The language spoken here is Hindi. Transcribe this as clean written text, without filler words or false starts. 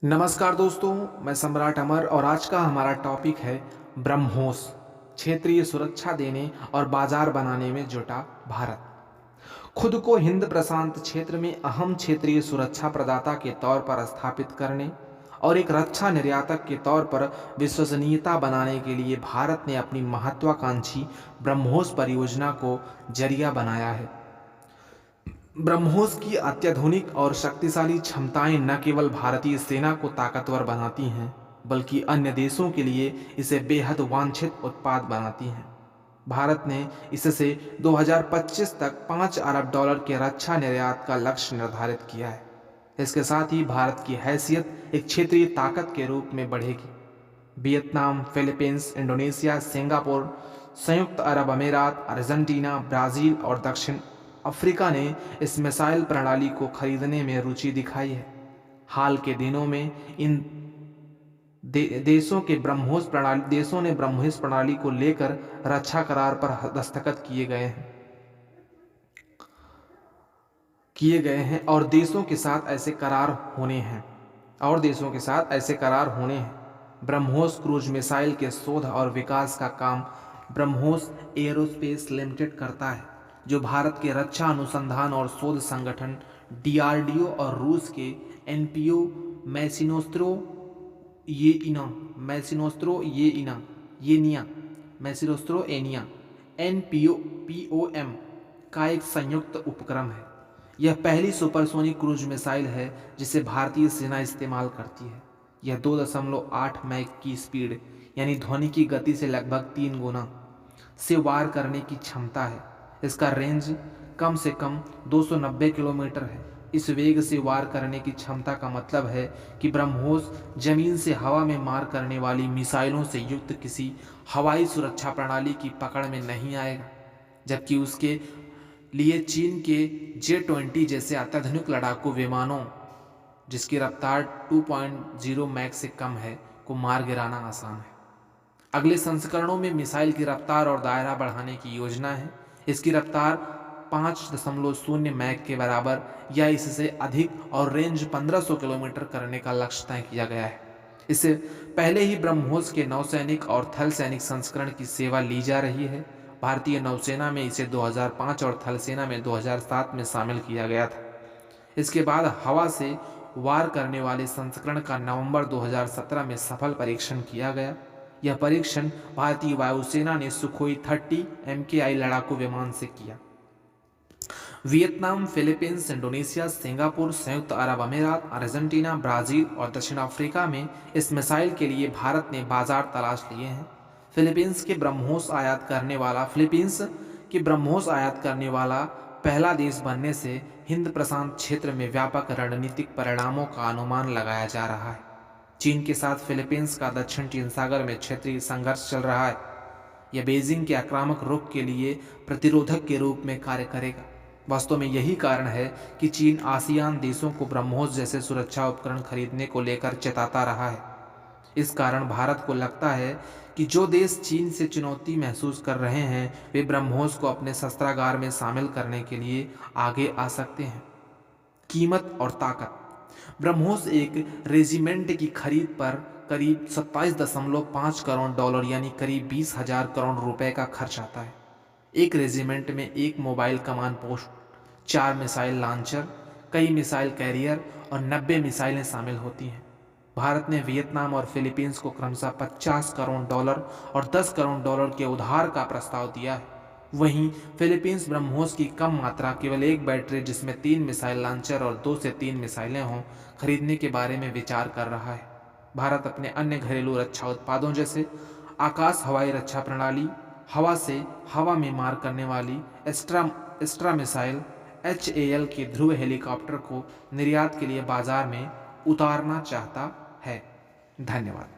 नमस्कार दोस्तों, मैं सम्राट अमर और आज का हमारा टॉपिक है ब्रह्मोस। क्षेत्रीय सुरक्षा देने और बाजार बनाने में जुटा भारत। खुद को हिंद प्रशांत क्षेत्र में अहम क्षेत्रीय सुरक्षा प्रदाता के तौर पर स्थापित करने और एक रक्षा निर्यातक के तौर पर विश्वसनीयता बनाने के लिए भारत ने अपनी महत्वाकांक्षी ब्रह्मोस परियोजना को जरिया बनाया है। ब्रह्मोस की अत्याधुनिक और शक्तिशाली क्षमताएं न केवल भारतीय सेना को ताकतवर बनाती हैं, बल्कि अन्य देशों के लिए इसे बेहद वांछित उत्पाद बनाती हैं। भारत ने इससे 2025 तक $5 अरब के रक्षा निर्यात का लक्ष्य निर्धारित किया है। इसके साथ ही भारत की हैसियत एक क्षेत्रीय ताकत के रूप में बढ़ेगी। वियतनाम, फिलीपींस, इंडोनेशिया, सिंगापुर, संयुक्त अरब अमीरात, अर्जेंटीना, ब्राज़ील और दक्षिण अफ्रीका ने इस मिसाइल प्रणाली को खरीदने में रुचि दिखाई है। हाल के दिनों में इन देशों ने ब्रह्मोस प्रणाली को लेकर रक्षा करार पर दस्तखत किए गए हैं और देशों के साथ ऐसे करार होने हैं। ब्रह्मोस क्रूज मिसाइल के शोध और विकास का काम ब्रह्मोस एयरोस्पेस लिमिटेड करता है, जो भारत के रक्षा अनुसंधान और शोध संगठन DRDO और रूस के एनपीओ मैसिनोस्त्रोएनिया NPOM का एक संयुक्त उपक्रम है। यह पहली सुपरसोनिक क्रूज मिसाइल है जिसे भारतीय सेना इस्तेमाल करती है। यह 2.8 मैक की स्पीड यानी ध्वनि की गति से लगभग 3 गुना से वार करने की क्षमता है। इसका रेंज कम से कम 290 किलोमीटर है। इस वेग से वार करने की क्षमता का मतलब है कि ब्रह्मोस जमीन से हवा में मार करने वाली मिसाइलों से युक्त किसी हवाई सुरक्षा प्रणाली की पकड़ में नहीं आएगा, जबकि उसके लिए चीन के J-20 जैसे अत्याधुनिक लड़ाकू विमानों, जिसकी रफ्तार 2.0 मैक से कम है, को मार गिराना आसान है। अगले संस्करणों में मिसाइल की रफ्तार और दायरा बढ़ाने की योजना है। इसकी रफ्तार 5.0 मैक के बराबर या इससे अधिक और रेंज 1500 किलोमीटर करने का लक्ष्य तय किया गया है। इससे पहले ही ब्रह्मोस के नौसैनिक और थल सैनिक संस्करण की सेवा ली जा रही है। भारतीय नौसेना में इसे 2005 और थल सेना में 2007 में शामिल किया गया था। इसके बाद हवा से वार करने वाले संस्करण का नवंबर 2017 में सफल परीक्षण किया गया। यह परीक्षण भारतीय वायुसेना ने सुखोई 30 MKI लड़ाकू विमान से किया। वियतनाम, फिलीपींस, इंडोनेशिया, सिंगापुर, संयुक्त अरब अमीरात, अर्जेंटीना, ब्राज़ील और दक्षिण अफ्रीका में इस मिसाइल के लिए भारत ने बाजार तलाश लिए हैं। फिलीपींस के ब्रह्मोस आयात करने वाला पहला देश बनने से हिंद प्रशांत क्षेत्र में व्यापक रणनीतिक परिणामों का अनुमान लगाया जा रहा है। चीन के साथ फिलीपींस का दक्षिण चीन सागर में क्षेत्रीय संघर्ष चल रहा है। यह बीजिंग के आक्रामक रुख के लिए प्रतिरोधक के रूप में कार्य करेगा। वास्तव में यही कारण है कि चीन आसियान देशों को ब्रह्मोस जैसे सुरक्षा उपकरण खरीदने को लेकर चेताता रहा है। इस कारण भारत को लगता है कि जो देश चीन से चुनौती महसूस कर रहे हैं, वे ब्रह्मोस को अपने शस्त्रागार में शामिल करने के लिए आगे आ सकते हैं। कीमत और ताकत। ब्रह्मोस एक रेजिमेंट की खरीद पर करीब $27.5 करोड़ यानी करीब 20,000 करोड़ रुपए का खर्च आता है। एक रेजिमेंट में एक mobile command post, 4 missile launcher, कई मिसाइल कैरियर और 90 मिसाइलें शामिल होती हैं। भारत ने वियतनाम और फिलीपींस को क्रमशः $50 करोड़ और $10 करोड़ के उधार का प्रस्ताव दिया है। वहीं फिलीपींस ब्रह्मोस की कम मात्रा, केवल एक बैटरी जिसमें 3 मिसाइल लॉन्चर और 2 से 3 मिसाइलें हों, खरीदने के बारे में विचार कर रहा है। भारत अपने अन्य घरेलू रक्षा उत्पादों जैसे आकाश हवाई रक्षा प्रणाली, हवा से हवा में मार करने वाली एस्ट्रा मिसाइल, HAL के ध्रुव हेलीकॉप्टर को निर्यात के लिए बाजार में उतारना चाहता है। धन्यवाद।